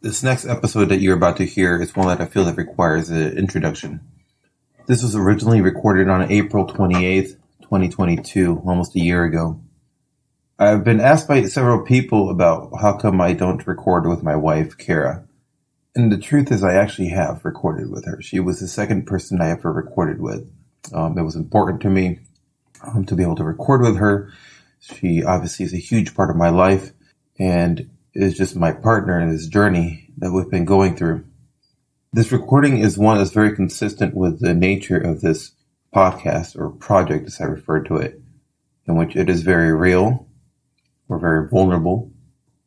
This next episode that you're about to hear is one that I feel that requires an introduction. This was originally recorded on April 28th, 2022, almost a year ago. I've been asked by several people about how come I don't record with my wife, Kara. And the truth is I actually have recorded with her. She was the second person I ever recorded with. It was important to me to be able to record with her. She obviously is a huge part of my life and is just my partner in this journey that we've been going through. This recording is one that's very consistent with the nature of this podcast or project, as I refer to it, in which it is very real or very vulnerable.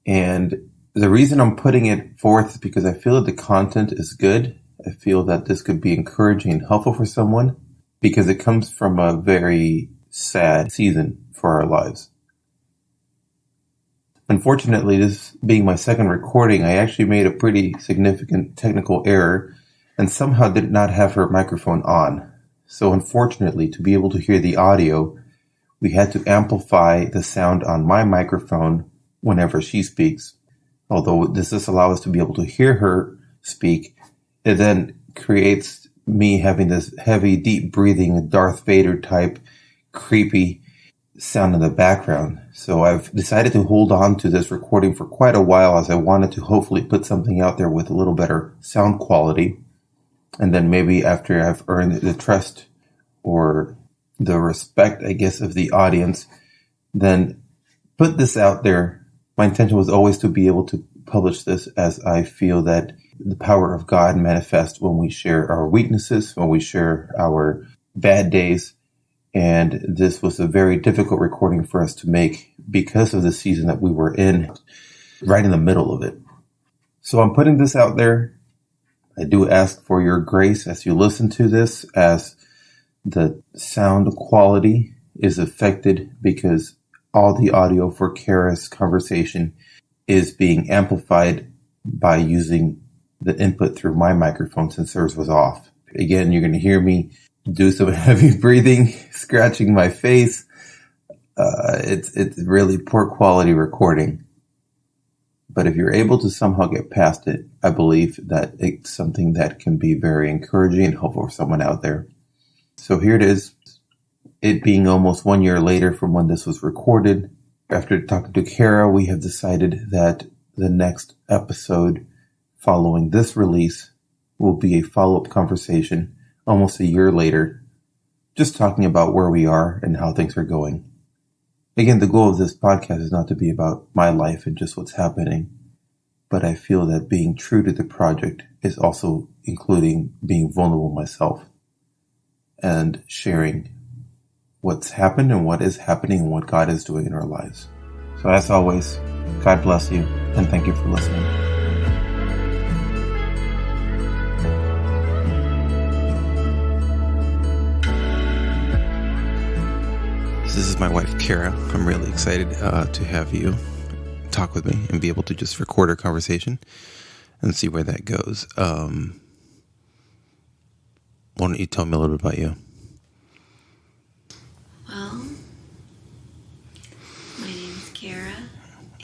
And the reason I'm putting it forth is because I feel that the content is good. I feel that this could be encouraging and helpful for someone because it comes from a very sad season for our lives. Unfortunately, this being my second recording, I actually made a pretty significant technical error and somehow did not have her microphone on. So unfortunately, to be able to hear the audio, we had to amplify the sound on my microphone whenever she speaks. Although this does allow us to be able to hear her speak, it then creates me having this heavy, deep breathing, Darth Vader type, creepy sound in the background. So I've decided to hold on to this recording for quite a while as I wanted to hopefully put something out there with a little better sound quality. And then maybe after I've earned the trust or the respect, I guess, of the audience, then put this out there. My intention was always to be able to publish this as I feel that the power of God manifests when we share our weaknesses, when we share our bad days. And this was a very difficult recording for us to make because of the season that we were in, right in the middle of it. So I'm putting this out there. I do ask for your grace as you listen to this, as the sound quality is affected because all the audio for Kara's conversation is being amplified by using the input through my microphone since hers was off. Again, you're going to hear me do some heavy breathing, scratching my face. It's really poor quality recording. But if you're able to somehow get past it, I believe that it's something that can be very encouraging and helpful for someone out there. So here it is. It being almost 1 year later from when this was recorded. After talking to Kara, we have decided that the next episode following this release will be a follow-up conversation almost a year later, just talking about where we are and how things are going. Again, the goal of this podcast is not to be about my life and just what's happening, but I feel that being true to the project is also including being vulnerable myself and sharing what's happened and what is happening and what God is doing in our lives. So as always, God bless you and thank you for listening. This is my wife, Kara. I'm really excited to have you talk with me and be able to just record our conversation and see where that goes. Why don't you tell me a little bit about you? Well, my name's Kara,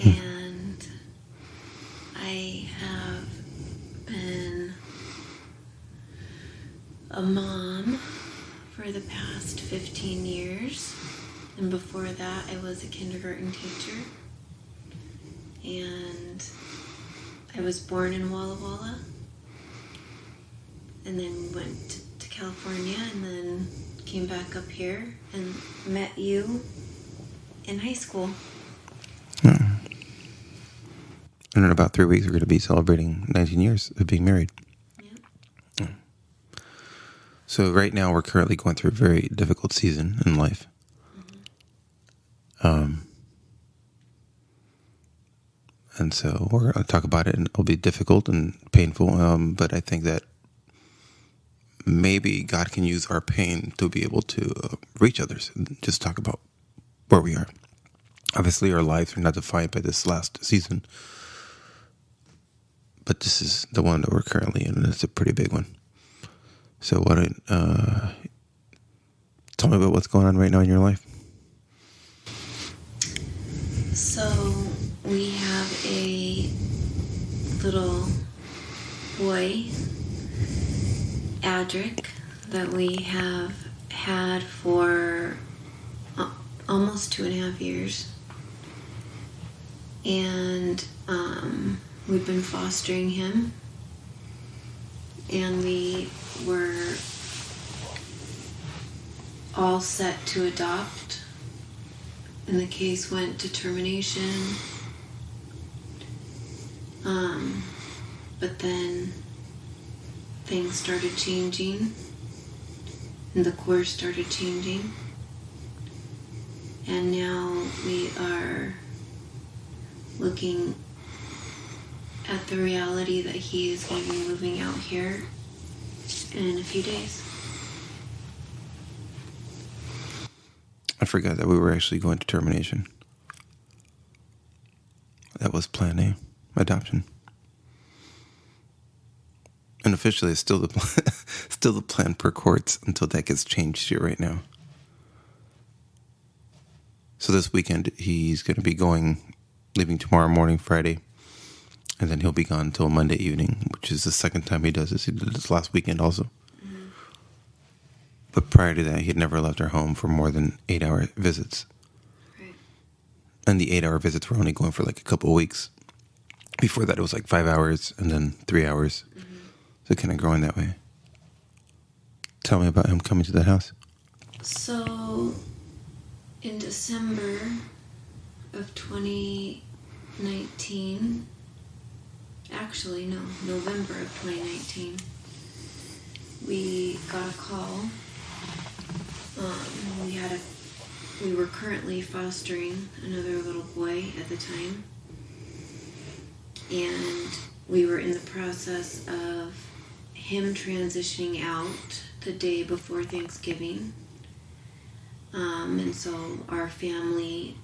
and I have been a mom for the past 15 years. And before that, I was a kindergarten teacher. And I was born in Walla Walla. And then went to California and then came back up here and met you in high school. And in about 3 weeks, we're going to be celebrating 19 years of being married. Yeah. So right now, we're currently going through a very difficult season in life. And so we're going to talk about it, and it'll be difficult and painful, but I think that maybe God can use our pain to be able to reach others and just talk about where we are. Obviously, our lives are not defined by this last season, but this is the one that we're currently in, and it's a pretty big one. So why don't tell me about what's going on right now in your life? So we have a little boy, Adric, that we have had for almost 2.5 years. And we've been fostering him. And we were all set to adopt. And the case went to termination. But then things started changing. And the course started changing. And now we are looking at the reality that he is going to be moving out here in a few days. I forgot that we were actually going to termination. That was plan A, adoption. And officially, it's still the plan per courts until that gets changed here right now. So this weekend, he's going to be leaving tomorrow morning, Friday, and then he'll be gone until Monday evening, which is the second time he does this. He did this last weekend also. Mm-hmm. But prior to that, he had never left our home for more than 8-hour visits. Right. And the 8-hour visits were only going for like a couple of weeks. Before that, it was like 5 hours and then 3 hours. Mm-hmm. So kind of growing that way. Tell me about him coming to the house. So, in December of 2019, actually, no, November of 2019, we got a call. We were currently fostering another little boy at the time. And we were in the process of him transitioning out the day before Thanksgiving. And so our family,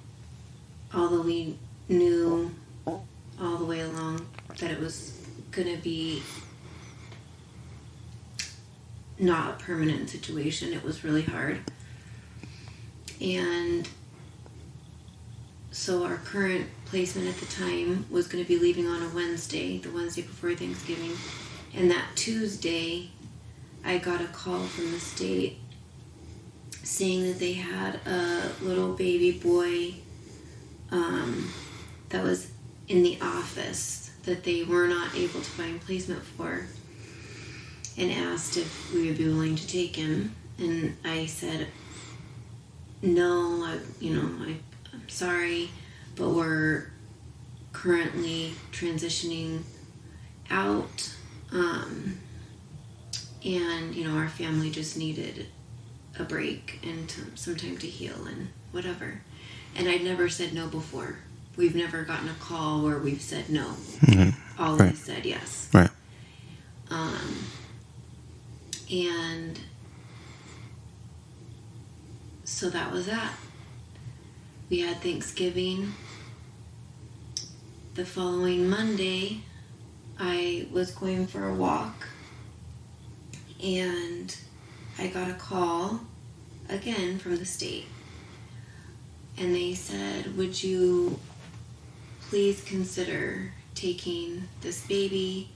although we knew all the way along that it was going to be not a permanent situation, it was really hard. And so our current placement at the time was going to be leaving on a Wednesday, the Wednesday before Thanksgiving. And that Tuesday, I got a call from the state saying that they had a little baby boy that was in the office that they were not able to find placement for, and asked if we would be willing to take him. And I said, no, I'm sorry, but we're currently transitioning out, and our family just needed a break and some time to heal and whatever. And I'd never said no before. We've never gotten a call where we've said no. Mm-hmm. Always said yes. Right. And so that was that. We had Thanksgiving. The following Monday, I was going for a walk, and I got a call again from the state. And they said, would you please consider taking this baby?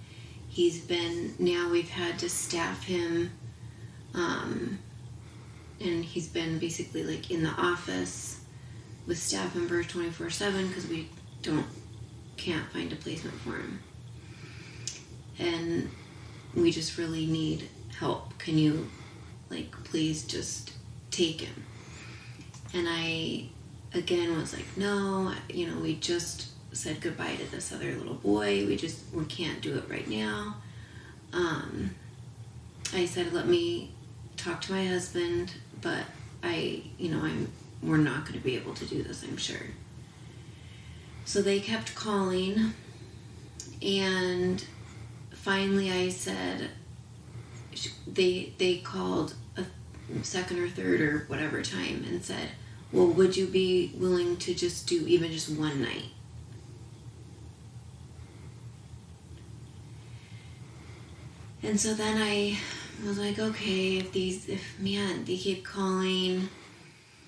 Now we've had to staff him, and he's been basically like in the office with staff members 24/7 because we can't find a placement for him. And we just really need help. Can you, please just take him? And I, again, was like, no, we just said goodbye to this other little boy. We can't do it right now. I said, let me talk to my husband, but we're not going to be able to do this, I'm sure. So they kept calling, and finally I said, they called a second or third or whatever time and said, well, would you be willing to just do even just one night? And so then I was like, okay, if they keep calling,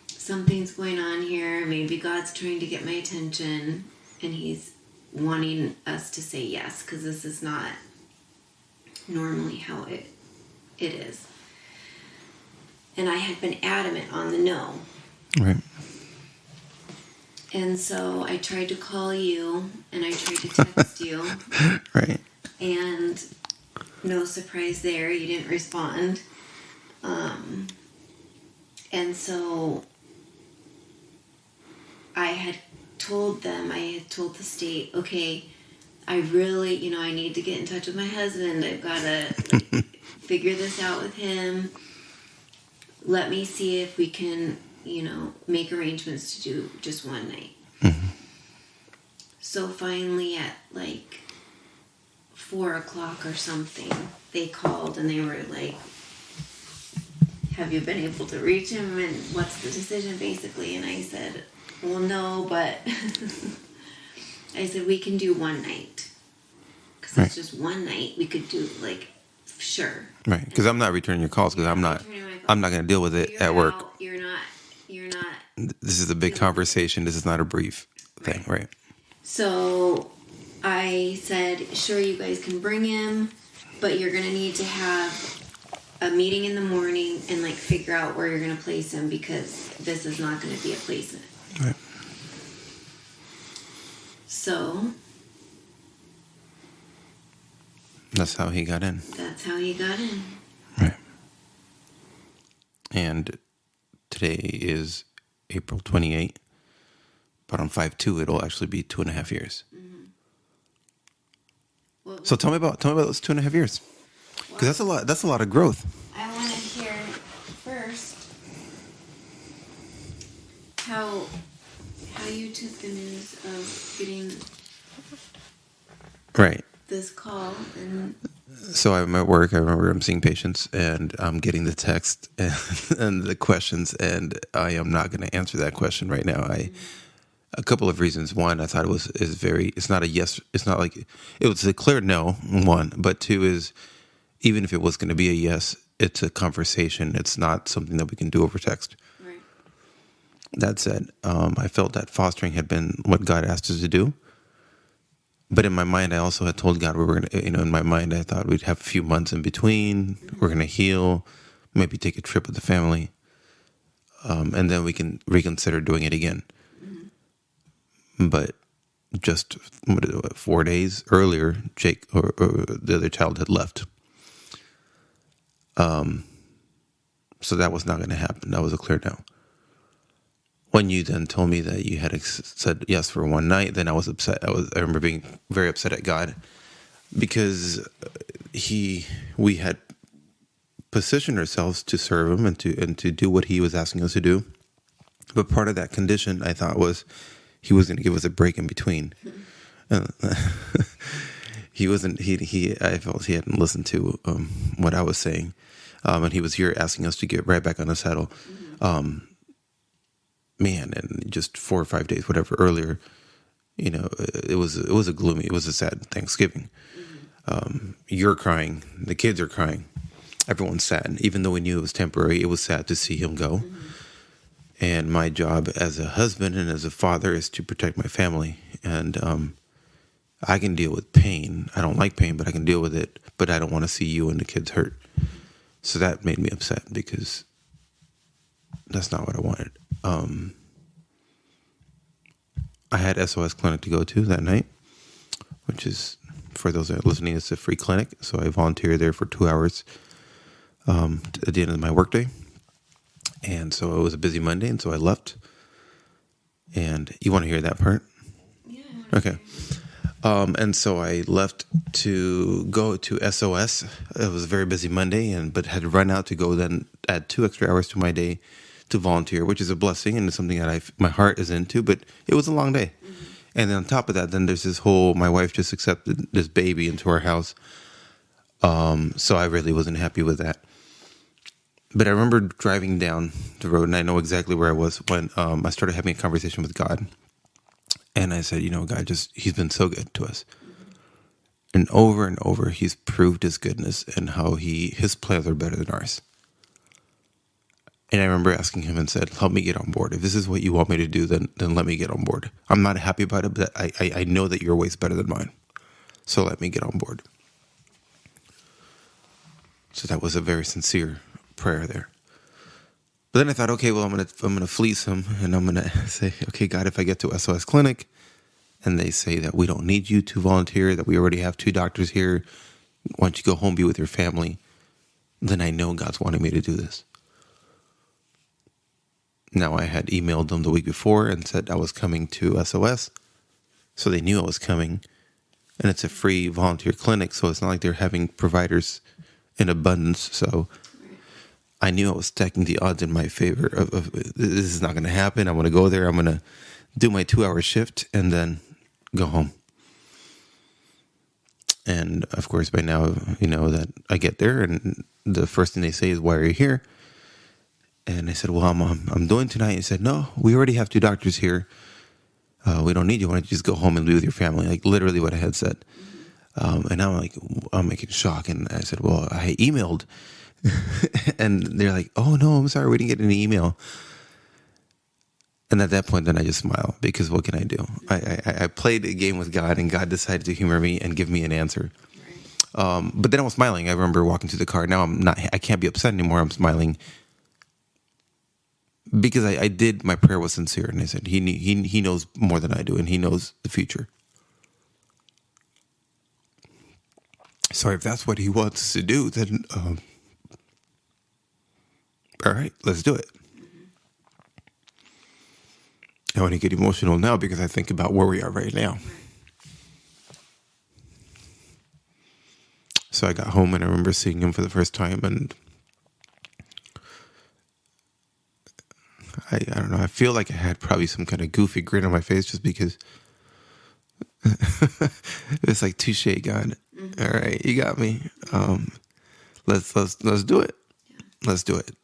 something's going on here. Maybe God's trying to get my attention, and he's wanting us to say yes, because this is not normally how it is. And I had been adamant on the no. Right. And so I tried to call you, and I tried to text you. Right. And no surprise there, you didn't respond. And so I had told the state, okay, I really, I need to get in touch with my husband. I've got to figure this out with him. Let me see if we can, make arrangements to do just one night. Mm-hmm. So finally at 4:00 or something, they called and they were like, have you been able to reach him, and what's the decision, basically? And I said, well, no, but I said, we can do one night. Because it's just one night. We could do, sure. Right, because I'm not returning your calls, because I'm not going to deal with it at work. You're not. This is a big conversation. This is not a brief thing, right? So I said, sure, you guys can bring him, but you're going to need to have a meeting in the morning and figure out where you're going to place him, because this is not going to be a placement. Right. So that's how he got in. Right. And today is April 28th, but on 5/2 it'll actually be 2.5 years. Mm-hmm. Well, so tell me about those 2.5 years, because that's a lot of growth. I want to hear first how you took the news of getting this call. And so I'm at work. I remember I'm seeing patients, and I'm getting the text and the questions, and I am not going to answer that question right now. A couple of reasons. One, I thought it's not a yes. It's not like it was a clear no. One, but two is, even if it was going to be a yes, it's a conversation. It's not something that we can do over text. Right. That said, I felt that fostering had been what God asked us to do. But in my mind, I also had told God we were going to, in my mind, I thought we'd have a few months in between. Mm-hmm. We're going to heal, maybe take a trip with the family. And then we can reconsider doing it again. Mm-hmm. But just 4 days earlier, Jake or the other child had left. So that was not going to happen. That was a clear no. When you then told me that you had said yes for one night, then I was upset. I remember being very upset at God, because we had positioned ourselves to serve him and to do what he was asking us to do. But part of that condition, I thought, was he was going to give us a break in between. He wasn't. I felt he hadn't listened to what I was saying, and he was here asking us to get right back on the saddle. And just 4 or 5 days, whatever, earlier, it was a sad Thanksgiving. You're crying, the kids are crying, everyone's sad. Even though we knew it was temporary, it was sad to see him go. Mm-hmm. And my job as a husband and as a father is to protect my family. And I can deal with pain. I don't like pain, but I can deal with it. But I don't want to see you and the kids hurt. So that made me upset, because that's not what I wanted. I had SOS clinic to go to that night, which is, for those that are listening, it's a free clinic. So I volunteered there for 2 hours at the end of my workday. And so it was a busy Monday, and so I left. And you want to hear that part? Yeah. Okay. And so I left to go to SOS. It was a very busy Monday, but had to run out to go then add 2 extra hours to my day to volunteer, which is a blessing and it's something that my heart is into, but it was a long day. Mm-hmm. And then on top of that, then there's this whole, my wife just accepted this baby into our house. So I really wasn't happy with that. But I remember driving down the road, and I know exactly where I was when I started having a conversation with God. And I said, God, he's been so good to us. And over, he's proved his goodness and how his plans are better than ours. And I remember asking him and said, help me get on board. If this is what you want me to do, then let me get on board. I'm not happy about it, but I know that your way's better than mine. So let me get on board. So that was a very sincere prayer there. But then I thought, okay, well, I'm gonna fleece him, and I'm gonna say, okay, God, if I get to SOS Clinic, and they say that we don't need you to volunteer, that we already have 2 doctors here, why don't you go home, be with your family? Then I know God's wanting me to do this. Now, I had emailed them the week before and said I was coming to SOS, so they knew I was coming. And it's a free volunteer clinic, so it's not like they're having providers in abundance. So I knew I was stacking the odds in my favor of this is not going to happen. I'm going to go there. I'm going to do my 2-hour shift and then go home. And of course, by now, you know that I get there, and the first thing they say is, "Why are you here?" And I said, "Well, I'm doing tonight." He said, "No, we already have 2 doctors here. We don't need you. Why don't you just go home and be with your family?" Like literally what I had said. And I'm like, I'm making shock. And I said, "Well, I emailed." And they're like, "Oh no, I'm sorry, we didn't get any email." And at that point, then I just smile, because what can I do? I played a game with God, and God decided to humor me and give me an answer. Right. But then I was smiling. I remember walking to the car. Now I can't be upset anymore. I'm smiling because I did, my prayer was sincere. And I said, he knows more than I do, and he knows the future. So if that's what he wants us to do, then all right, let's do it. I want to get emotional now because I think about where we are right now. So I got home, and I remember seeing him for the first time, and I don't know, I feel like I had probably some kind of goofy grin on my face, just because it's like, touche, God. Mm-hmm. All right, you got me. Let's do it. Yeah. Let's do it.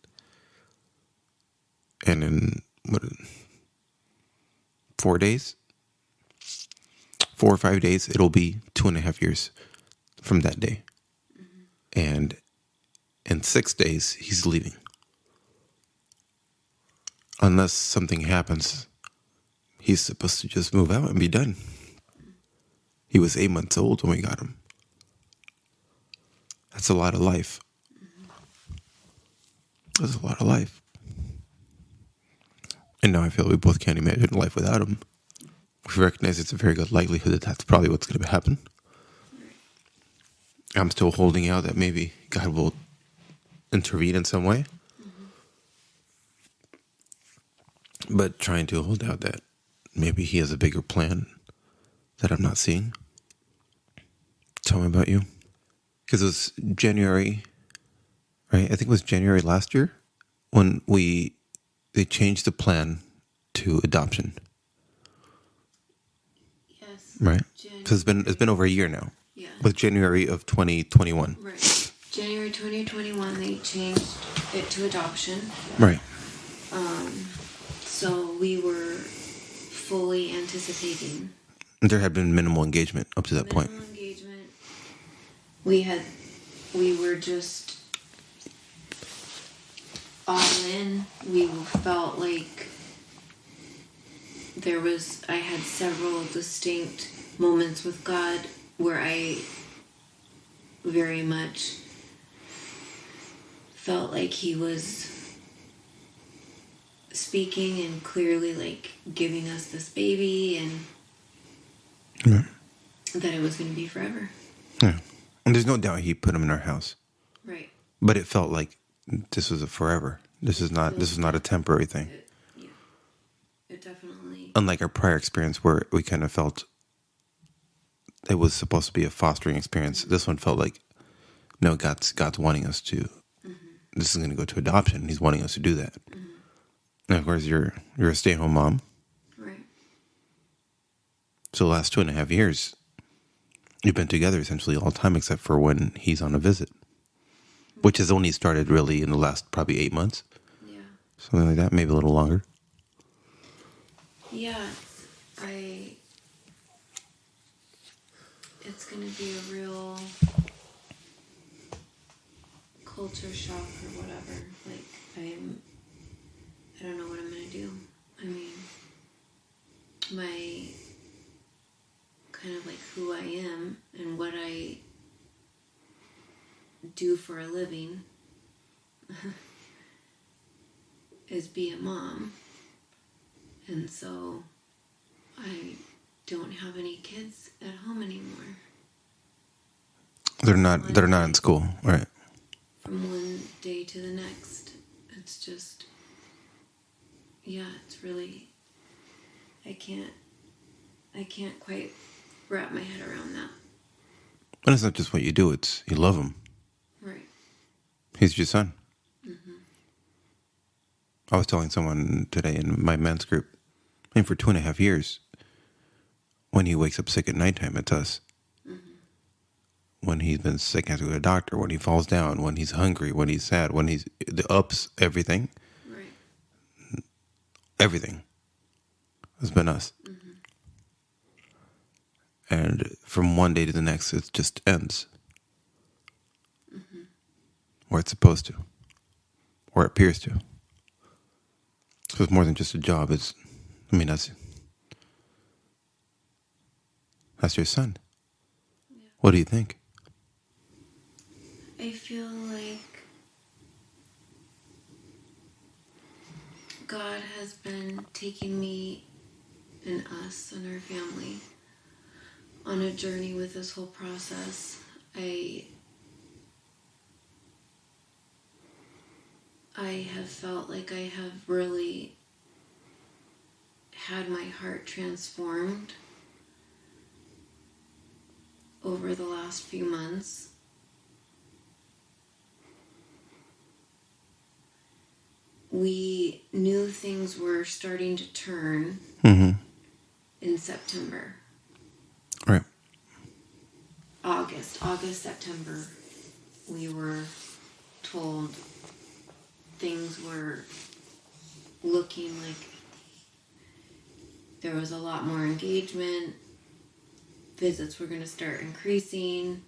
And in 4 days, 4 or 5 days, it'll be 2.5 years from that day. Mm-hmm. And in 6 days, he's leaving. Unless something happens, he's supposed to just move out and be done. He was 8 months old when we got him. That's a lot of life. That's a lot of life. And now I feel we both can't imagine life without him. We recognize it's a very good likelihood that that's probably what's going to happen. I'm still holding out that maybe God will intervene in some way. Mm-hmm. But trying to hold out that maybe he has a bigger plan that I'm not seeing. Tell me about you. Because it was January, right? I think it was January last year when they changed the plan to adoption. Yes. Right? So it's been over a year now. Yeah. With January of 2021. Right. January 2021, they changed it to adoption. Right. So we were fully anticipating. There had been minimal engagement up to that point. Minimal engagement. We were just all in. We felt like I had several distinct moments with God where I very much felt like he was speaking and clearly like giving us this baby, and that it was going to be forever. Yeah. And there's no doubt he put him in our house. Right. But it felt like this was a forever. This is not a temporary thing. It definitely. Unlike our prior experience where we kind of felt it was supposed to be a fostering experience. Mm-hmm. This one felt like, no, God's wanting us to. Mm-hmm. This is going to go to adoption. He's wanting us to do that. Mm-hmm. And of course, you're a stay-at-home mom. Right. So the last 2.5 years, you've been together essentially all the time except for when he's on a visit, which has only started really in the last probably 8 months. Yeah. Something like that, maybe a little longer. Yeah, it's going to be a real culture shock or whatever. Like, I don't know what I'm going to do. I mean, my kind of like who I am and what I do for a living is be a mom. And so I don't have any kids at home anymore. They're not in school, right? From one day to the next. It's just, yeah, it's really, I can't quite wrap my head around that. And it's not just what you do, it's you love him. Right. He's your son. Mm-hmm. I was telling someone today in my men's group, for 2.5 years, when he wakes up sick at nighttime, it's us. Mm-hmm. When he's been sick, has to go to the doctor, when he falls down, when he's hungry, when he's sad, when he's the ups, everything. Right. Everything has been us. Mm-hmm. And from one day to the next, it just ends. Mm-hmm. Or it's supposed to. Or it appears to. So it's more than just a job. That's your son. Yeah. What do you think? I feel like God has been taking me and us and our family on a journey with this whole process. I have felt like I have really had my heart transformed over the last few months. We knew things were starting to turn in September. Right. August, September, we were told things were looking like there was a lot more engagement. Visits were going to start increasing.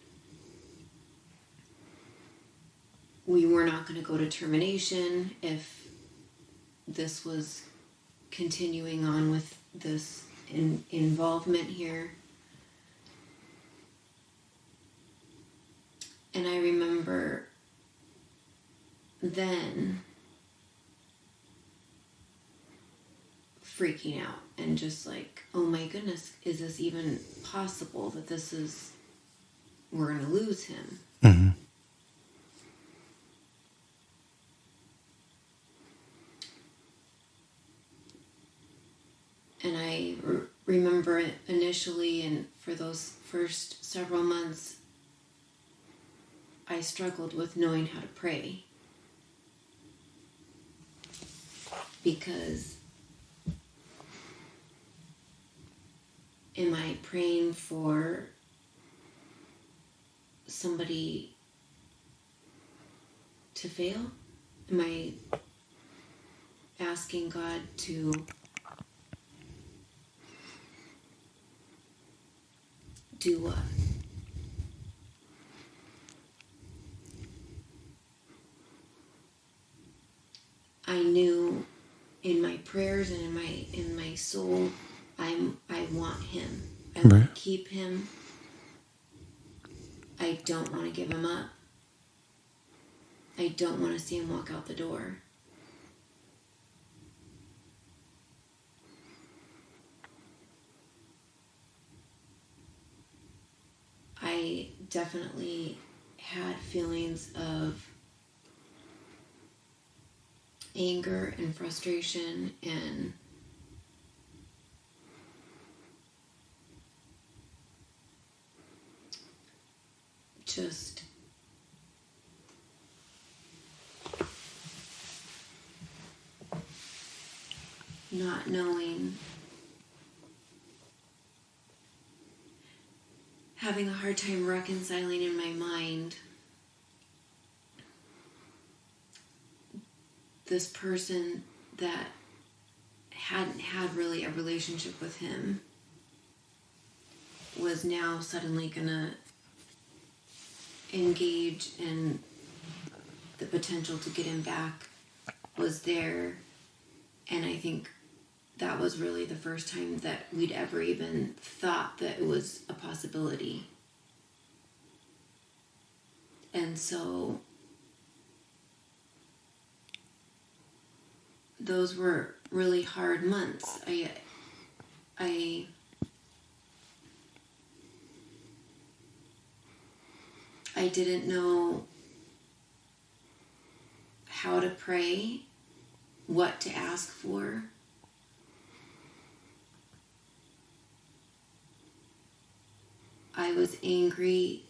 We were not going to go to termination if this was continuing on with this involvement here. And I remember then freaking out and just like, oh my goodness, is this even possible that we're going to lose him? Mm-hmm. And I remember it initially, and for those first several months, I struggled with knowing how to pray. Because am I praying for somebody to fail? Am I asking God to do what? I knew in my prayers and in my soul, I want him. I want to keep him. I don't want to give him up. I don't want to see him walk out the door. I definitely had feelings of anger and frustration and just not knowing, having a hard time reconciling in my mind this person that hadn't had really a relationship with him was now suddenly gonna engage, and the potential to get him back was there. And I think that was really the first time that we'd ever even thought that it was a possibility. And so those were really hard months. I didn't know how to pray, what to ask for. I was angry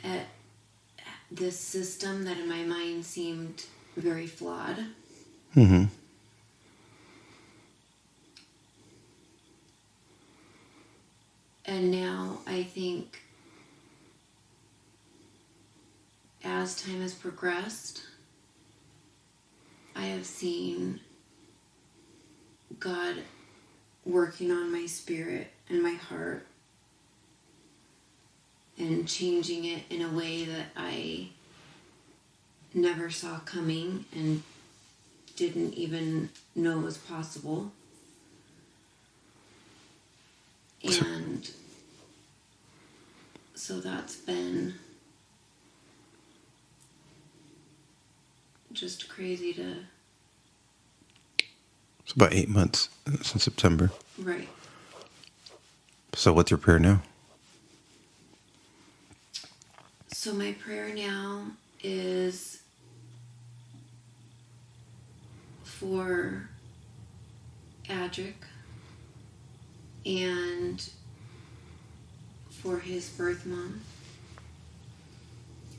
at this system that in my mind seemed very flawed. Mm-hmm. And now I think as time has progressed, I have seen God working on my spirit and my heart and changing it in a way that I never saw coming and didn't even know was possible. And so that's been just crazy to... It's about 8 months since September. Right. So what's your prayer now? So my prayer now is for Adric and for his birth mom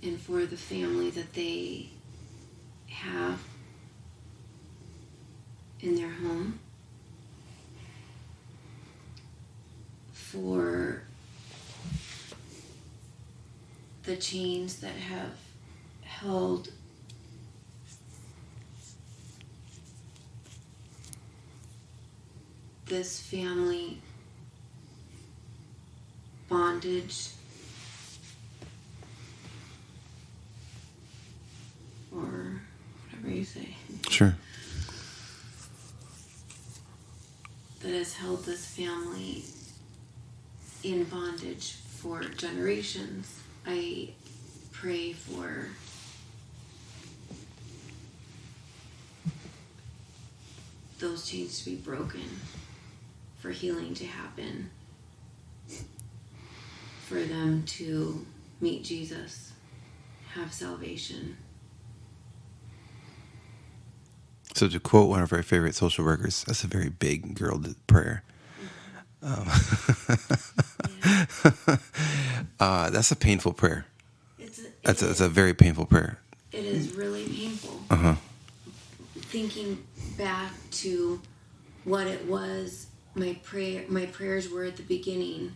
and for the family that they have in their home, for the chains that have held this family bondage or whatever you say. Sure. That has held this family in bondage for generations. I pray for those chains to be broken, for healing to happen, for them to meet Jesus, have salvation. So to quote one of our favorite social workers, that's a very big girl prayer. That's a painful prayer. It's a very painful prayer. It is really painful. Uh-huh. Thinking back to what it was, my prayers were at the beginning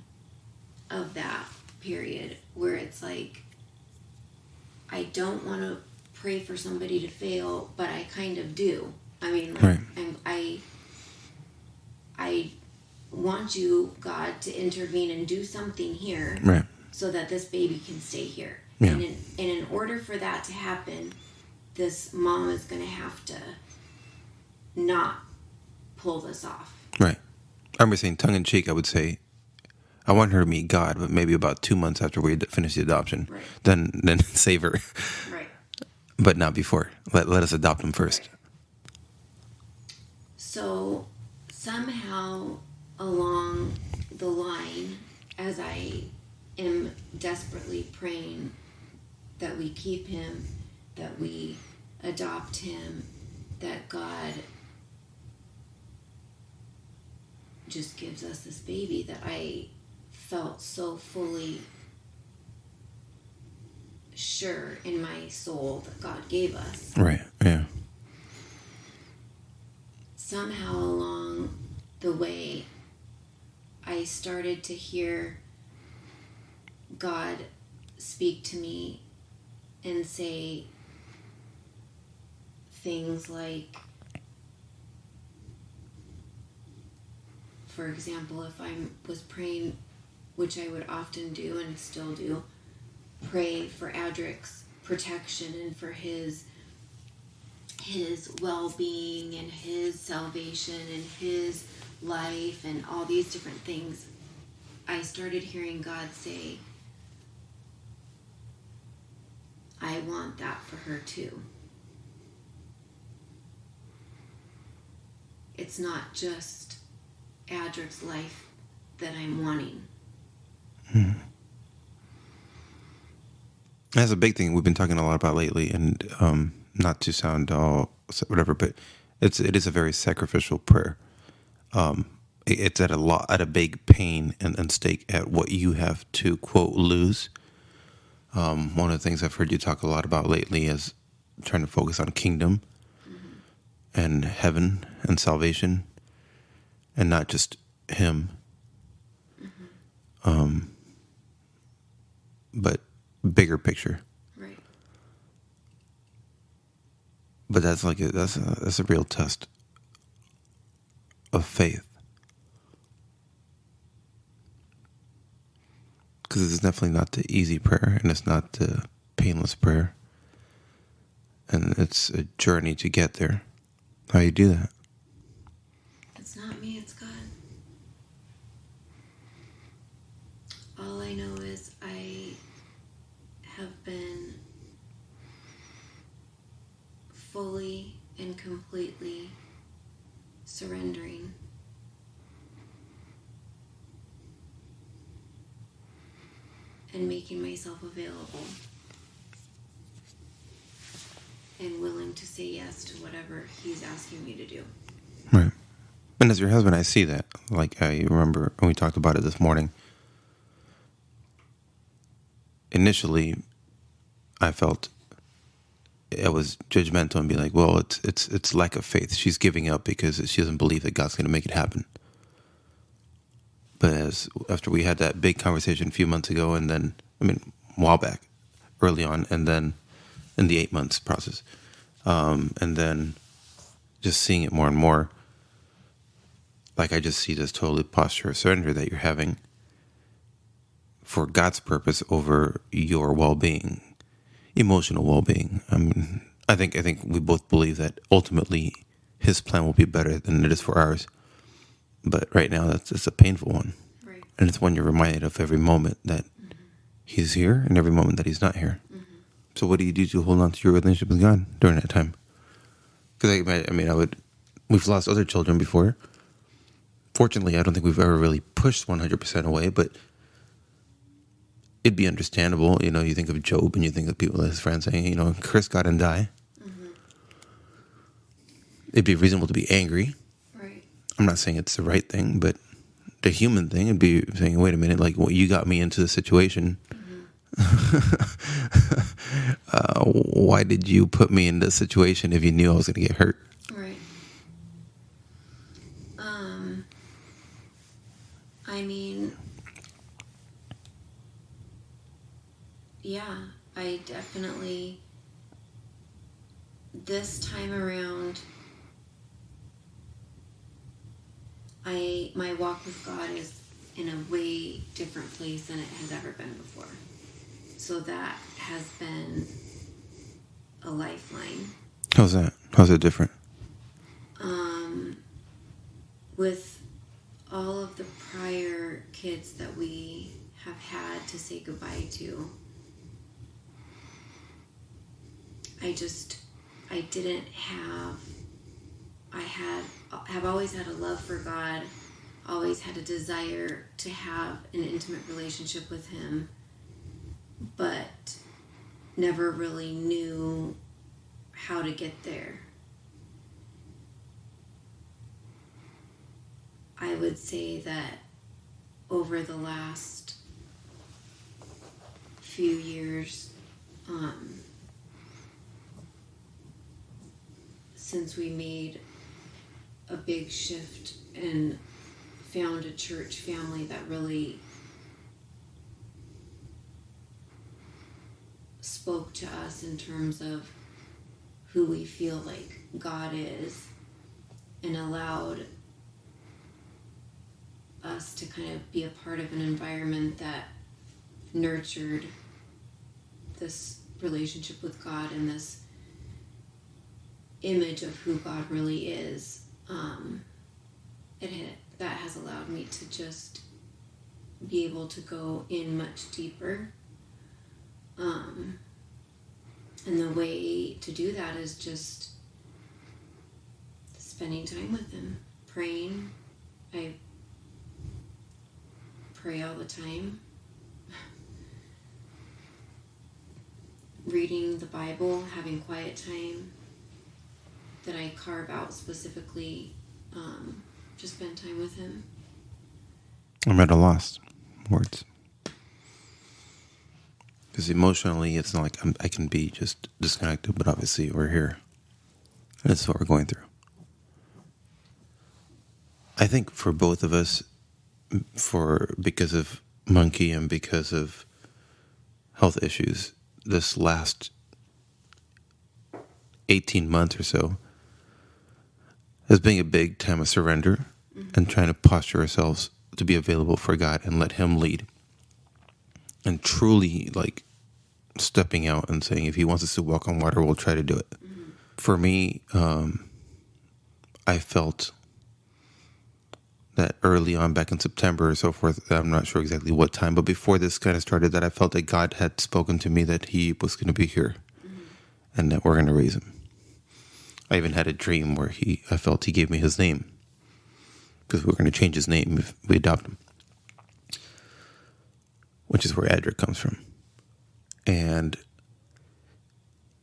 of that period, where it's like, I don't want to pray for somebody to fail, but I kind of do. I mean, like, right. I want you, God, to intervene and do something here, right, so that this baby can stay here. Yeah. And in order for that to happen, this mom is going to have to not pull this off. Right. I remember saying tongue-in-cheek, I would say, I want her to meet God, but maybe about 2 months after we finish the adoption. Right. Then save her. Right. But not before. Let us adopt him first. Right. So somehow along the line, as I am desperately praying that we keep him, that we adopt him, that God just gives us this baby, that I felt so fully sure in my soul that God gave us. Right, yeah. Somehow along the way, I started to hear God speak to me and say things like, for example, if I was praying, which I would often do and still do, pray for Adric's protection and for his well-being and his salvation and his life and all these different things, I started hearing God say, want that for her too. It's not just Adric's life that I'm wanting. That's a big thing we've been talking a lot about lately, and not to sound all whatever, but it is a very sacrificial prayer. It's at a big pain and stake at what you have to, quote, lose. One of the things I've heard you talk a lot about lately is trying to focus on kingdom and heaven and salvation and not just him. But bigger picture. Right. But that's a real test of faith. Because it's definitely not the easy prayer, and it's not the painless prayer. And it's a journey to get there. How you do that? It's not me, it's God. All I know is I have been fully and completely surrendering. And making myself available and willing to say yes to whatever he's asking me to do. Right. And as your husband, I see that. Like, I remember when we talked about it this morning. Initially, I felt I was judgmental and be like, well, it's lack of faith. She's giving up because she doesn't believe that God's going to make it happen. But after we had that big conversation a few months ago, and then, a while back, early on, and then in the 8 months process, and then just seeing it more and more, like I just see this totally posture of surrender that you're having for God's purpose over your well-being, emotional well-being. I think we both believe that ultimately His plan will be better than it is for ours. But right now, it's a painful one. Right. And it's when you're reminded of every moment that He's here and every moment that He's not here. So what do you do to hold on to your relationship with God during that time? Because we've lost other children before. Fortunately, I don't think we've ever really pushed 100% away, but it'd be understandable. You think of Job and you think of people, his friends saying, curse God and die. It'd be reasonable to be angry. I'm not saying it's the right thing, but the human thing would be saying, wait a minute, like, well, you got me into this situation. Why did you put me in this situation if you knew I was going to get hurt? Right. Yeah, I definitely, this time around, my walk with God is in a way different place than it has ever been before. So that has been a lifeline. How's that? How's it different? With all of the prior kids that we have had to say goodbye to, I have always had a love for God, always had a desire to have an intimate relationship with Him, but never really knew how to get there. I would say that over the last few years, since we made a big shift and found a church family that really spoke to us in terms of who we feel like God is, and allowed us to kind of be a part of an environment that nurtured this relationship with God and this image of who God really is, that has allowed me to just be able to go in much deeper. And the way to do that is just spending time with him, praying. I pray all the time. Reading the Bible, having quiet time that I carve out specifically to spend time with him. I'm at a loss words. Because emotionally, it's not like I can be just disconnected, but obviously we're here. And that's what we're going through. I think for both of us, because of Monkey and because of health issues, this last 18 months or so has been a big time of surrender and trying to posture ourselves to be available for God and let him lead. And truly, like, stepping out and saying, if he wants us to walk on water, we'll try to do it. Mm-hmm. For me, I felt that early on, back in September or so forth, I'm not sure exactly what time, but before this kind of started, that I felt that God had spoken to me that he was going to be here and that we're going to raise him. I even had a dream where I felt he gave me his name because we're going to change his name if we adopt him, which is where Edric comes from. And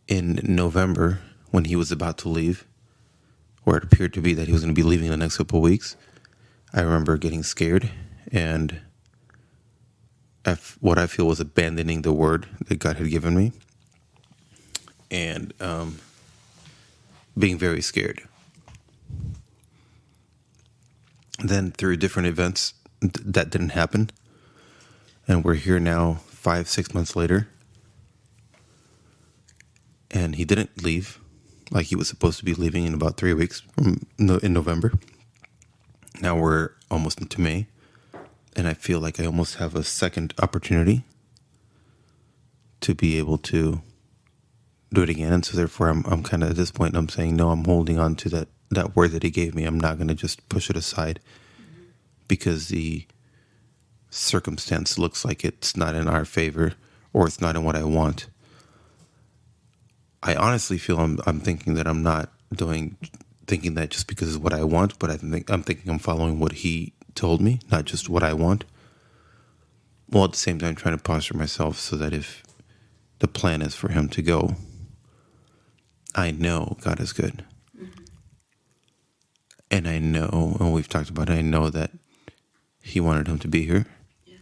in November, when he was about to leave, or it appeared to be that he was going to be leaving in the next couple of weeks, I remember getting scared and what I feel was abandoning the word that God had given me and being very scared. Then through different events, that didn't happen. And we're here now 5-6 months later. And he didn't leave like he was supposed to be leaving in about 3 weeks in November. Now we're almost into May, and I feel like I almost have a second opportunity to be able to do it again. And so therefore I'm kind of at this point, I'm saying, no, I'm holding on to that word that he gave me. I'm not going to just push it aside because the circumstance looks like it's not in our favor or it's not in what I want. I honestly feel I'm thinking that I'm not thinking that just because it's what I want, but I'm thinking I'm following what he told me, not just what I want. While at the same time trying to posture myself so that if the plan is for him to go, I know God is good. Mm-hmm. And I know, and we've talked about it, I know that he wanted him to be here. Yeah.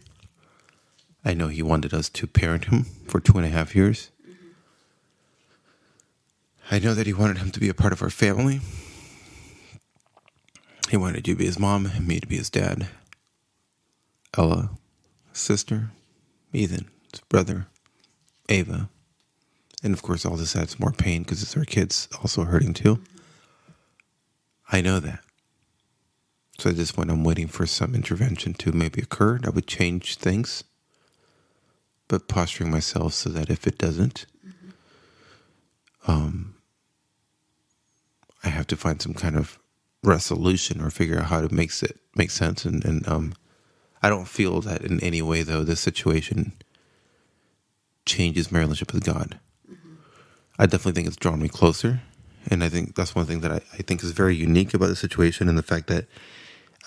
I know he wanted us to parent him for 2.5 years. Mm-hmm. I know that he wanted him to be a part of our family. He wanted you to be his mom and me to be his dad. Ella, his sister, Ethan, his brother, Ava. And of course, all this adds more pain because it's our kids also hurting too. I know that. So at this point, I'm waiting for some intervention to maybe occur that would change things. But posturing myself so that if it doesn't, I have to find some kind of resolution or figure out how to make sense. And I don't feel that in any way, though, this situation changes my relationship with God. Mm-hmm. I definitely think it's drawn me closer. And I think that's one thing that I think is very unique about the situation, and the fact that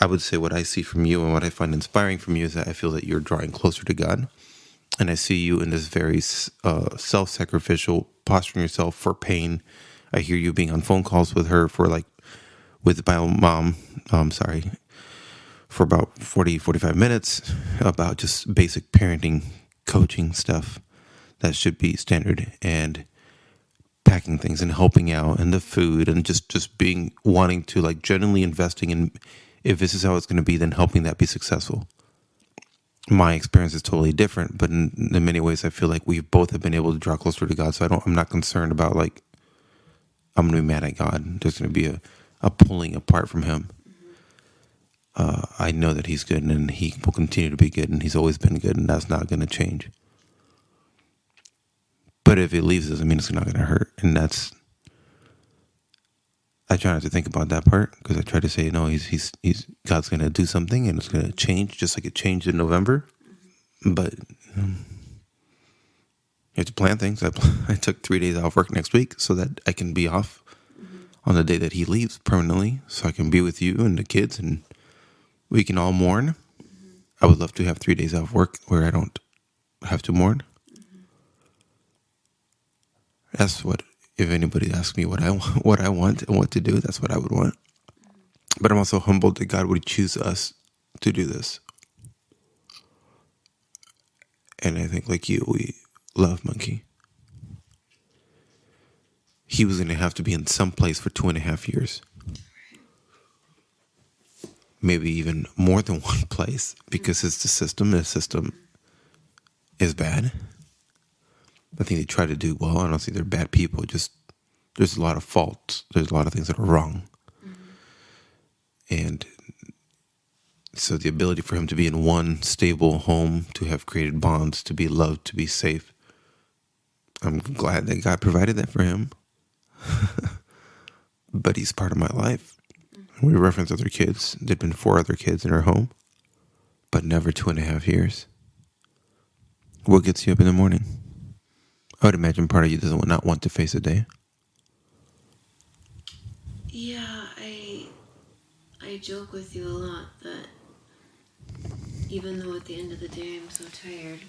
I would say what I see from you and what I find inspiring from you is that I feel that you're drawing closer to God. And I see you in this very self-sacrificial, posturing yourself for pain. I hear you being on phone calls with her with my mom, for about 45 minutes about just basic parenting, coaching stuff that should be standard, and packing things and helping out and the food and just wanting to, like, genuinely investing in, if this is how it's going to be, then helping that be successful. My experience is totally different, but in many ways I feel like we both have been able to draw closer to God. So I'm not concerned about, like, I'm going to be mad at God. There's going to be a pulling apart from him. I know that he's good and he will continue to be good, and he's always been good, and that's not going to change. But if it leaves, doesn't mean it's not going to hurt. And I try not to think about that part, because I try to say, no, he's God's going to do something and it's going to change, just like it changed in November. But You have to plan things. I took 3 days off work next week so that I can be off on the day that he leaves permanently, so I can be with you and the kids and we can all mourn. I would love to have 3 days off work where I don't have to mourn. That's what, if anybody asks me what I want and what to do, that's what I would want. But I'm also humbled that God would choose us to do this. And I think, like you, we love Monkey. He was going to have to be in some place for 2.5 years. Maybe even more than one place, because it's the system. The system is bad. I think they try to do well. I don't think they're bad people. Just there's a lot of faults. There's a lot of things that are wrong. And so the ability for him to be in one stable home, to have created bonds, to be loved, to be safe, I'm glad that God provided that for him. But he's part of my life. We reference other kids. There'd been 4 other kids in our home, but never 2.5 years. What gets you up in the morning? I would imagine part of you doesn't not want to face a day. Yeah, I joke with you a lot that even though at the end of the day I'm so tired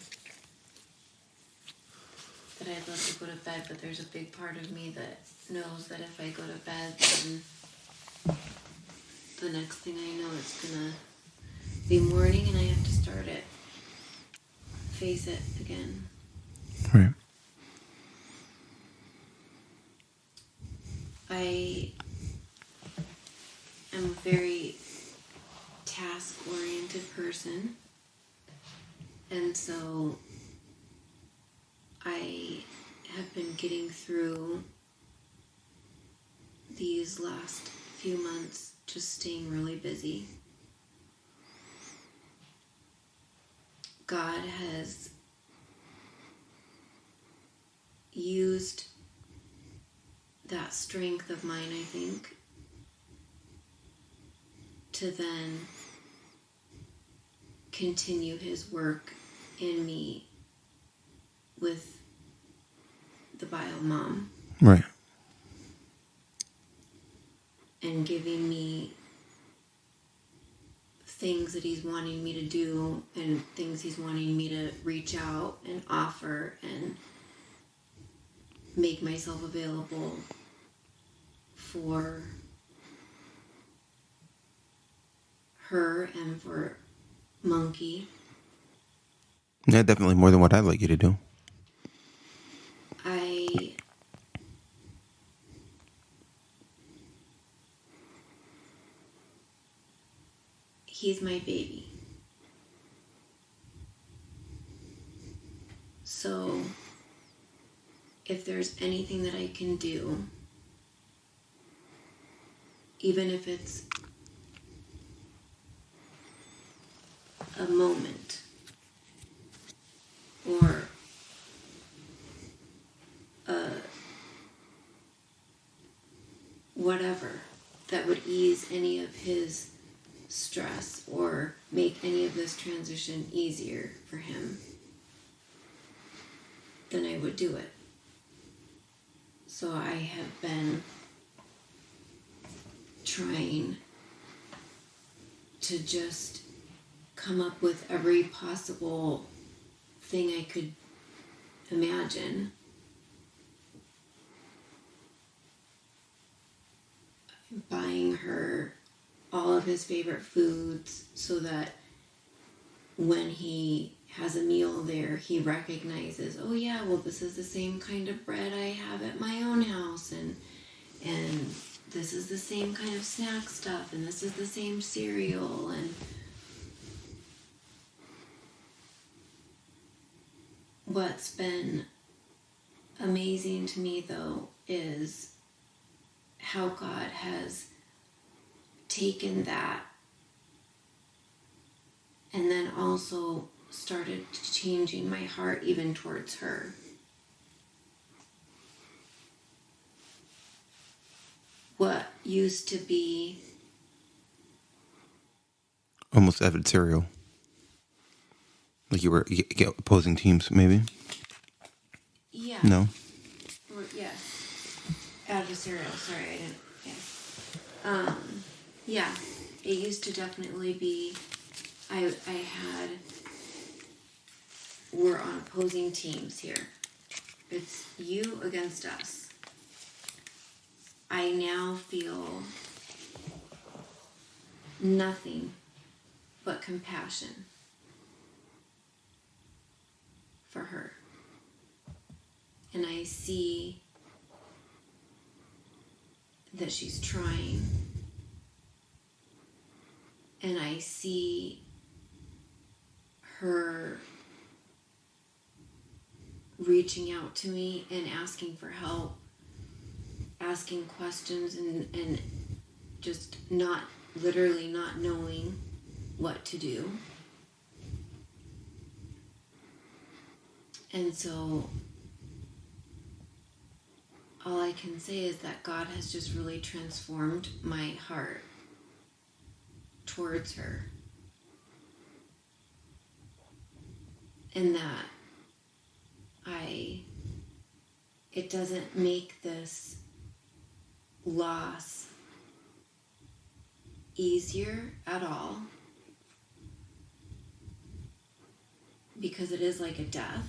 that I'd love to go to bed, but there's a big part of me that knows that if I go to bed, then the next thing I know it's gonna be morning and I have to start it, face it again. Right. I am a very task-oriented person, and so I have been getting through these last few months just staying really busy. God has used that strength of mine, I think, to then continue his work in me with the bio mom. Right. And giving me things that he's wanting me to do and things he's wanting me to reach out and offer and make myself available for her and for Monkey. Yeah, definitely more than what I'd like you to do. He's my baby. So if there's anything that I can do, even if it's a moment or whatever that would ease any of his stress or make any of this transition easier for him, then I would do it. So I have been trying to just come up with every possible thing I could imagine. Buying her all of his favorite foods so that when he has a meal there, he recognizes, oh yeah, well this is the same kind of bread I have at my own house, and this is the same kind of snack stuff, and this is the same cereal. And what's been amazing to me though is how God has taken that and then also started changing my heart even towards her. What used to be Almost adversarial. Like you were opposing teams, maybe? No. Or, yes. Adversarial. Sorry, I didn't. Yes. Yeah. It used to definitely be. We're on opposing teams here. It's you against us. I now feel nothing but compassion for her. And I see that she's trying. And I see her reaching out to me and asking for help, asking questions, and just literally not knowing what to do. And so all I can say is that God has just really transformed my heart towards her. And that it doesn't make this loss easier at all, because it is like a death.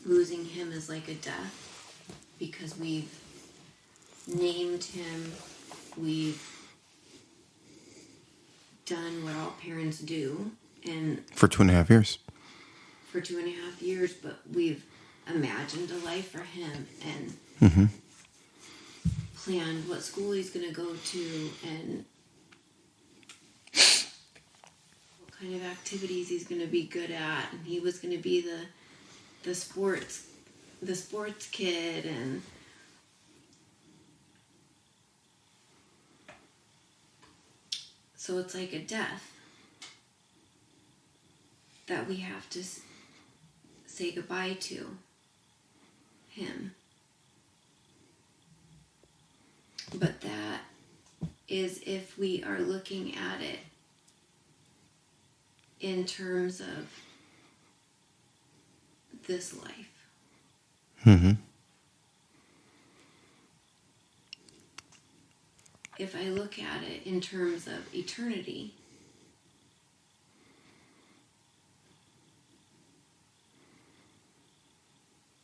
Losing him is like a death, because we've named him, we've done what all parents do, and for 2.5 years. For 2.5 years, but we've imagined a life for him and planned what school he's going to go to and what kind of activities he's going to be good at, and he was going to be the sports kid, and so it's like a death that we have to say goodbye to him. But that is if we are looking at it in terms of this life. If I look at it in terms of eternity,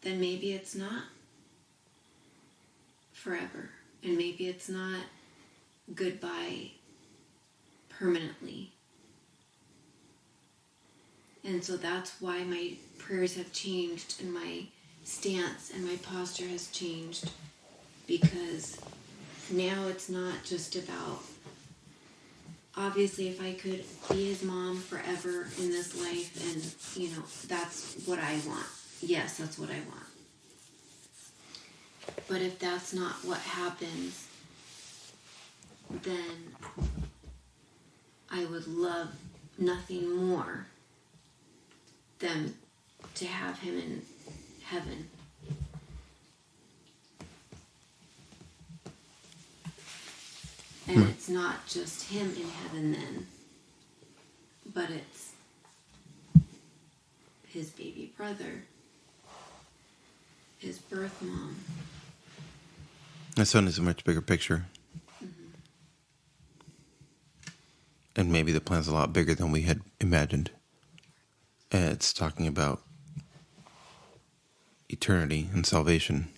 then maybe it's not forever, and maybe it's not goodbye permanently. And so that's why my prayers have changed, and my stance and my posture has changed, because now it's not just about, obviously if I could be his mom forever in this life, and that's what I want. Yes, that's what I want. But if that's not what happens, then I would love nothing more than to have him in heaven. And it's not just him in heaven then, but it's his baby brother, his birth mom. My son is a much bigger picture. And maybe the plan's a lot bigger than we had imagined. And it's talking about eternity and salvation.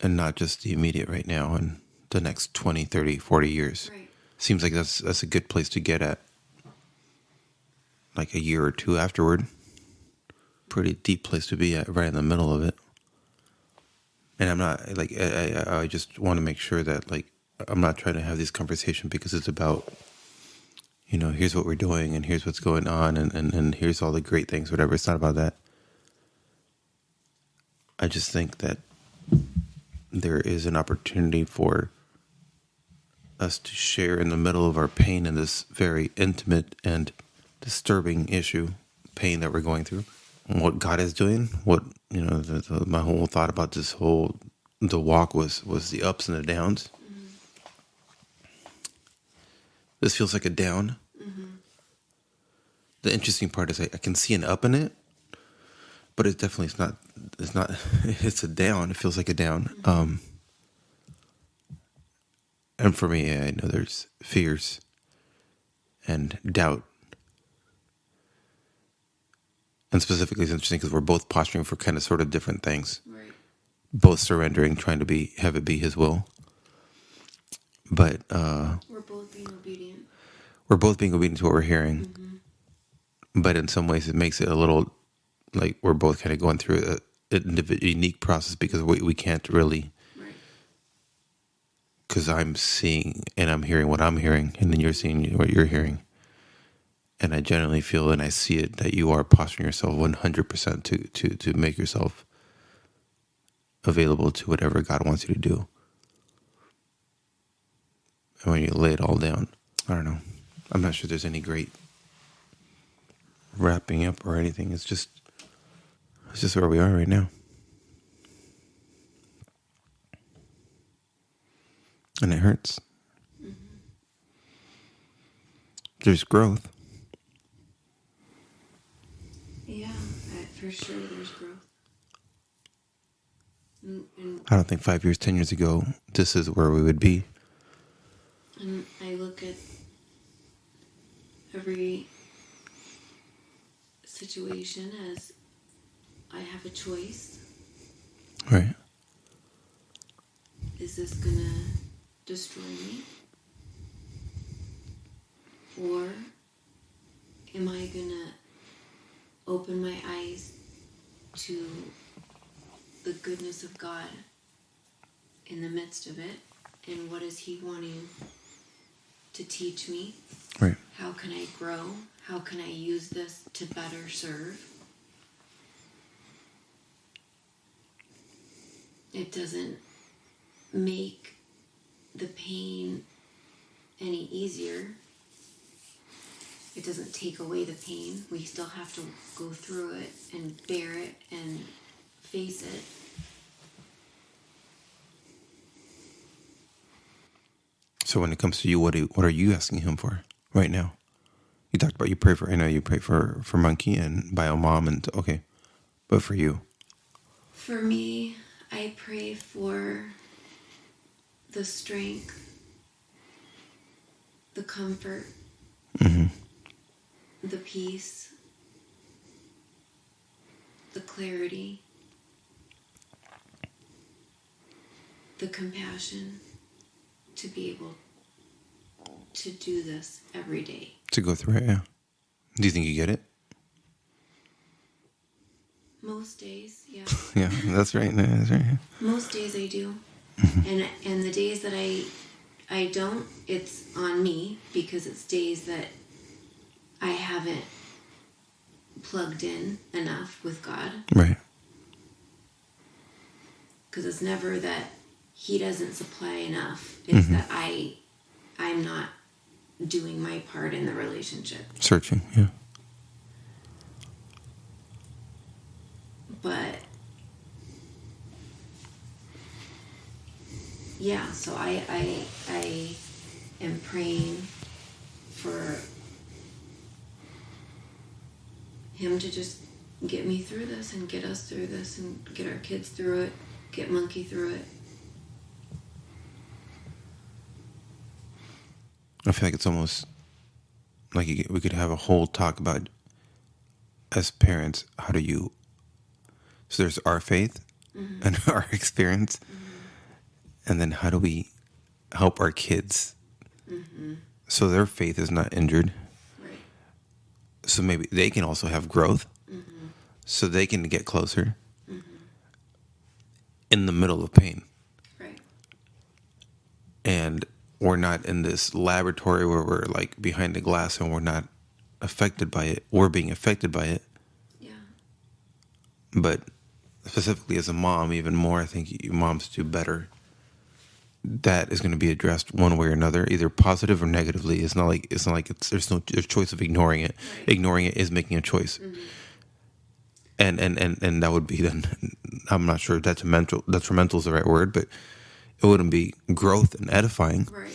And not just the immediate right now and the next 20, 30, 40 years. Right. Seems like that's a good place to get at. Like a year or two afterward. Pretty deep place to be at, right in the middle of it. And I'm not, like, I just want to make sure that, like, I'm not trying to have this conversation because it's about, here's what we're doing and here's what's going on and here's all the great things, whatever. It's not about that. I just think that there is an opportunity for us to share in the middle of our pain in this very intimate and disturbing pain that we're going through. And what God is doing, my whole thought about the walk was the ups and the downs. This feels like a down. the interesting part is I can see an up in it, but it definitely it's not, it's a down. It feels like a down. And for me, I know there's fears and doubt. And specifically, it's interesting because we're both posturing for kind of sort of different things. Right. Both surrendering, trying to have it be His will. But we're both being obedient. We're both being obedient to what we're hearing. But in some ways, it makes it a little like we're both kind of going through a unique process because we can't really. Right. Because I'm seeing and I'm hearing what I'm hearing, and then you're seeing what you're hearing. And I generally feel, and I see it, that you are posturing yourself 100% to make yourself available to whatever God wants you to do. And when you lay it all down, I don't know. I'm not sure there's any great wrapping up or anything. It's just where we are right now. And it hurts. There's growth. Yeah, for sure there's growth. And I don't think 5 years, 10 years ago, this is where we would be. And I look at every situation as I have a choice. Right. Is this gonna destroy me? Or am I gonna open my eyes to the goodness of God in the midst of it? And what is He wanting to teach me? Right. How can I grow? How can I use this to better serve? It doesn't make the pain any easier. It doesn't take away the pain. We still have to go through it and bear it and face it. So when it comes to you, what are you asking Him for right now? You talked about you pray for Monkey and Bio Mom and okay, but for you? For me, I pray for the strength, the comfort, the peace, the clarity, the compassion to be able to do this every day. To go through it, yeah. Do you think you get it? Most days, yeah. Yeah, that's right. That's right. Most days I do. And the days that I don't, it's on me because it's days that I haven't plugged in enough with God. Right. Because it's never that He doesn't supply enough. It's that I'm not doing my part in the relationship. Searching, yeah. But yeah, so I am praying for Him to just get me through this and get us through this and get our kids through it, get Monkey through it. I feel like it's almost like we could have a whole talk about, as parents, how do you... So there's our faith and our experience, and then how do we help our kids so their faith is not injured? Right. So maybe they can also have growth, so they can get closer in the middle of pain. Right. And we're not in this laboratory where we're like behind the glass and we're not affected by it. We're being affected by it. Yeah. But specifically as a mom, even more, I think you moms do better. That is going to be addressed one way or another, either positive or negatively. It's not like there's no choice of ignoring it. Right. Ignoring it is making a choice. And that would be then, I'm not sure detrimental is the right word, but it wouldn't be growth and edifying. Right.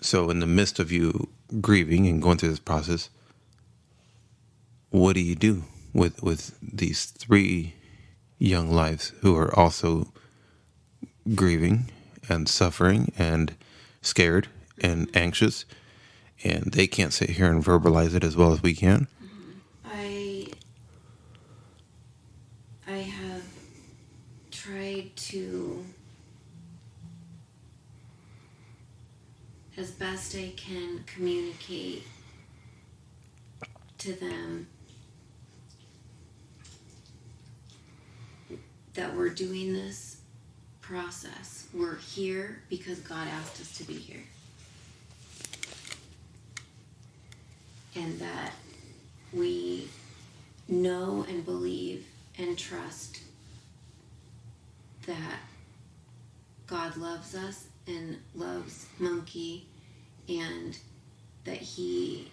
So in the midst of you grieving and going through this process, what do you do with these 3 young lives who are also grieving and suffering and scared and anxious, and they can't sit here and verbalize it as well as we can? I have tried to, as best I can, communicate to them that we're doing this process. We're here because God asked us to be here. And that we know and believe and trust that God loves us and loves Monkey, and that he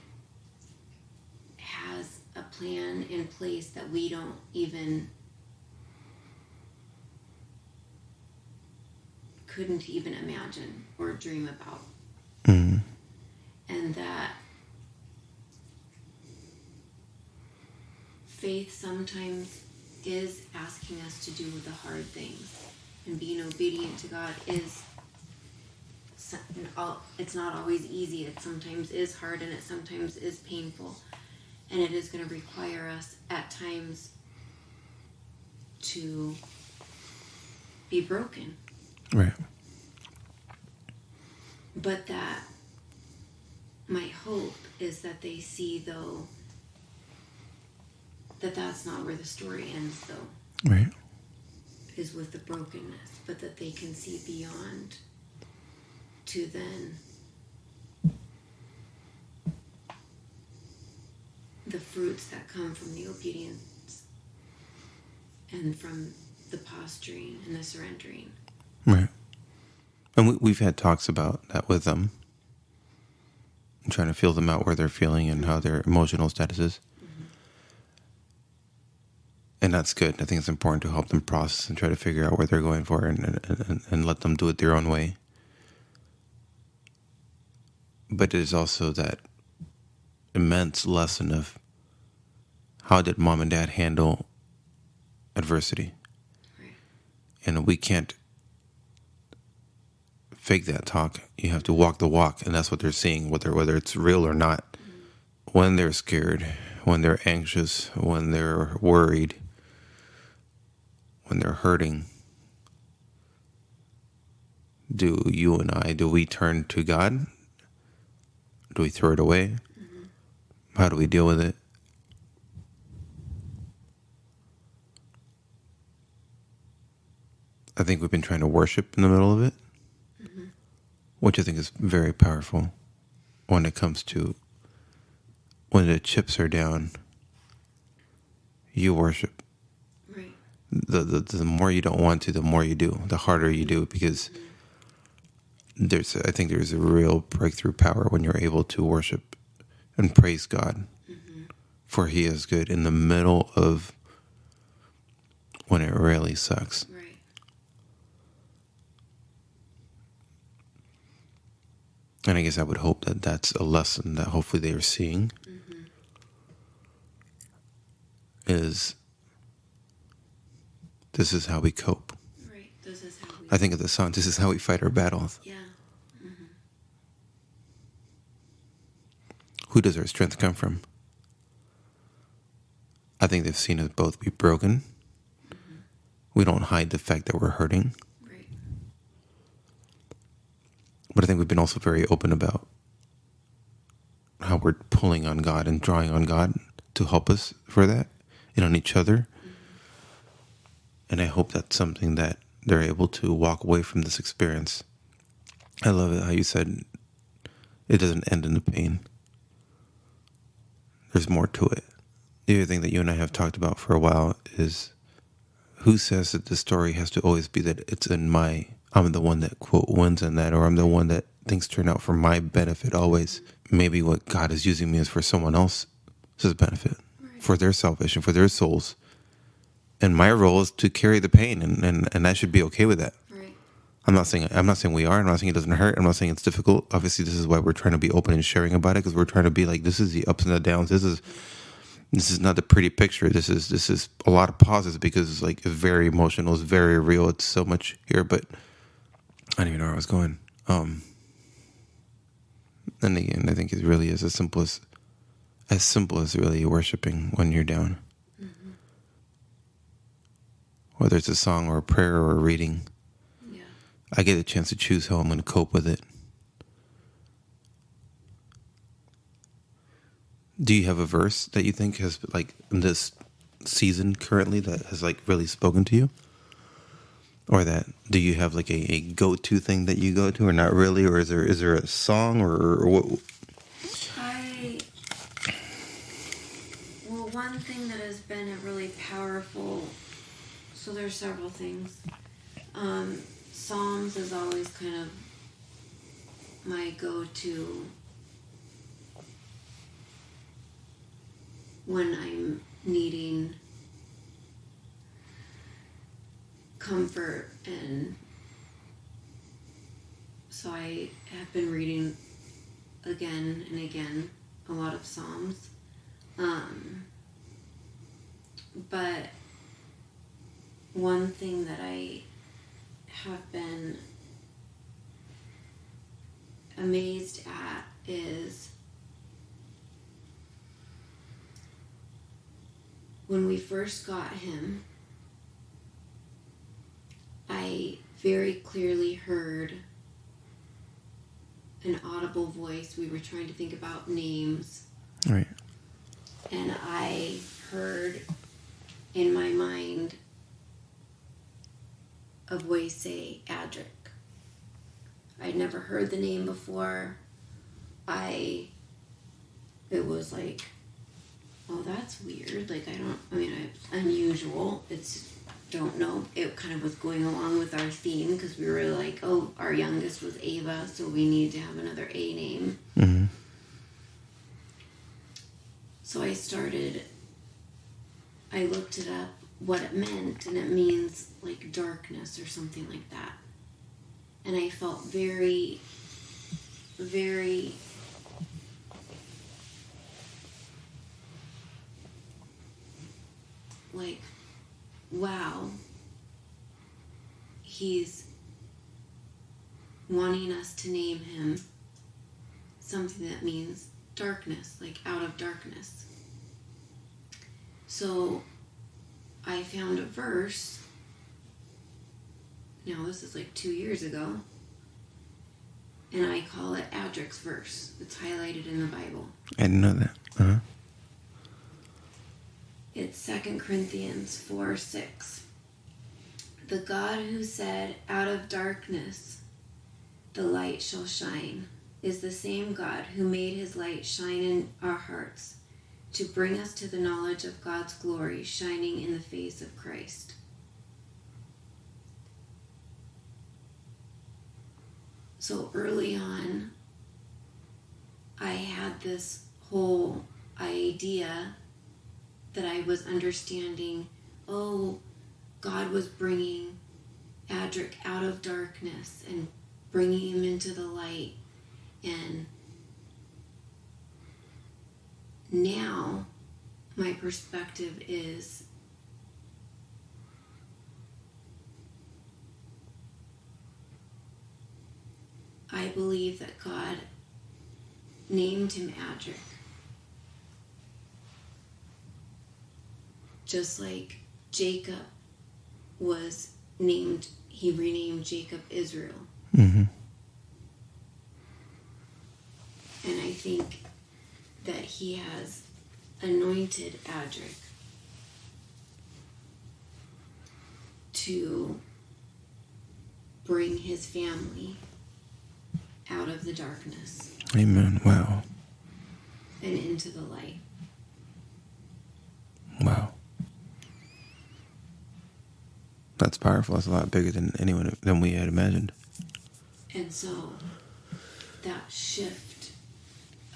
has a plan in place that we don't couldn't even imagine or dream about. Mm-hmm. And that faith sometimes is asking us to do the hard things, and being obedient to God is, it's not always easy. It sometimes is hard, and it sometimes is painful, and it is going to require us at times to be broken. Right. But that my hope is that they see, though, that that's not where the story ends, though. Right. Is with the brokenness, but that they can see beyond to then the fruits that come from the obedience and from the posturing and the surrendering. Right. And we've had talks about that with them, trying to feel them out where they're feeling and how their emotional status is. And that's good. I think it's important to help them process and try to figure out where they're going for, and let them do it their own way. But it is also that immense lesson of how did mom and dad handle adversity? Right. And we can't fake that talk. You have to walk the walk, and that's what they're seeing, whether it's real or not. Mm-hmm. When they're scared, when they're anxious, when they're worried, when they're hurting, do you and I, do we turn to God? Do we throw it away? Mm-hmm. How do we deal with it? I think we've been trying to worship in the middle of it, mm-hmm. which I think is very powerful when it comes to when the chips are down, you worship. Right. The more you don't want to, the more you do, the harder you do, because I think there's a real breakthrough power when you're able to worship and praise God, for He is good in the middle of when it really sucks. Right. And I guess I would hope that that's a lesson that hopefully they are seeing, is this is how we cope. Right. This is how we... I think of the song, this is how we fight our battles. Yeah. Mm-hmm. Who does our strength come from? I think they've seen us both be broken. Mm-hmm. We don't hide the fact that we're hurting. Right. But I think we've been also very open about how we're pulling on God and drawing on God to help us for that, and on each other. And I hope that's something that they're able to walk away from this experience. I love it how you said it doesn't end in the pain. There's more to it. The other thing that you and I have talked about for a while is, who says that the story has to always be that it's I'm the one that, quote, wins in that, or I'm the one that things turn out for my benefit always. Maybe what God is using me is for someone else's benefit, right, for their salvation, for their souls. And my role is to carry the pain, and I should be okay with that. Right. I'm not saying we are. I'm not saying it doesn't hurt. I'm not saying it's difficult. Obviously, this is why we're trying to be open and sharing about it, because we're trying to be like, this is the ups and the downs. This is This is not a pretty picture. This is a lot of pauses because it's like very emotional. It's very real. It's so much here, but I don't even know where I was going. And again, I think it really is as simple as really worshiping when you're down. Mm-hmm. Whether it's a song or a prayer or a reading. Yeah. I get a chance to choose how I'm going to cope with it. Do you have a verse that you think has, like, in this season currently that has, like, really spoken to you? Or do you have, like, a go-to thing that you go to, or not really? Or is there a song or what? Well, one thing that has been a really powerful, so there's several things. Psalms is always kind of my go-to when I'm needing comfort, and so I have been reading again and again a lot of Psalms. But one thing that I have been amazed at is when we first got him, I very clearly heard an audible voice. We were trying to think about names. Right. And I heard in my mind a voice say, Adric. I'd never heard the name before. It was like, oh, that's weird. Like, it's unusual. Don't know. It kind of was going along with our theme because we were like, oh, our youngest was Ava, so we need to have another A name. Mm-hmm. So I looked it up, what it meant, and it means like darkness or something like that. And I felt very, very like, wow, he's wanting us to name him something that means darkness, like out of darkness. So I found a verse. Now this is like 2 years ago. And I call it Adric's verse. It's highlighted in the Bible. I didn't know that. Uh-huh. It's 2 Corinthians 4:6. The God who said, out of darkness the light shall shine, is the same God who made his light shine in our hearts to bring us to the knowledge of God's glory shining in the face of Christ. So early on, I had this whole idea that I was understanding, oh, God was bringing Adric out of darkness and bringing him into the light. And now my perspective is I believe that God named him Adric just like Jacob was named, he renamed Jacob Israel. Mm-hmm. And I think that he has anointed Adric to bring his family out of the darkness. Amen. Wow. And into the light. Wow. That's powerful. That's a lot bigger than we had imagined. And so that shift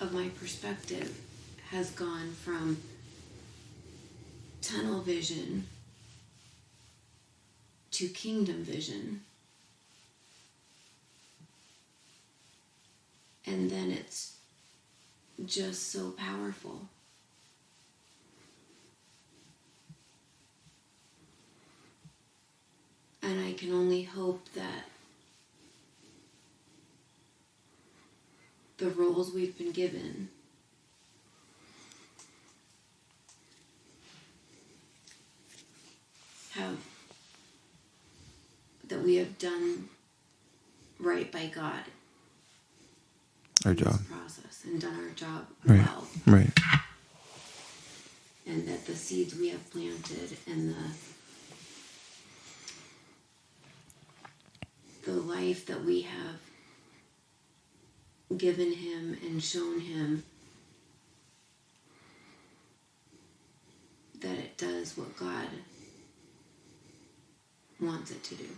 of my perspective has gone from tunnel vision to kingdom vision. And then it's just so powerful. hope that the roles we've been given that we have done right by God. Our job. This process and done our job Right. well. Right. And that the seeds we have planted and the life that we have given him and shown him, that it does what God wants it to do.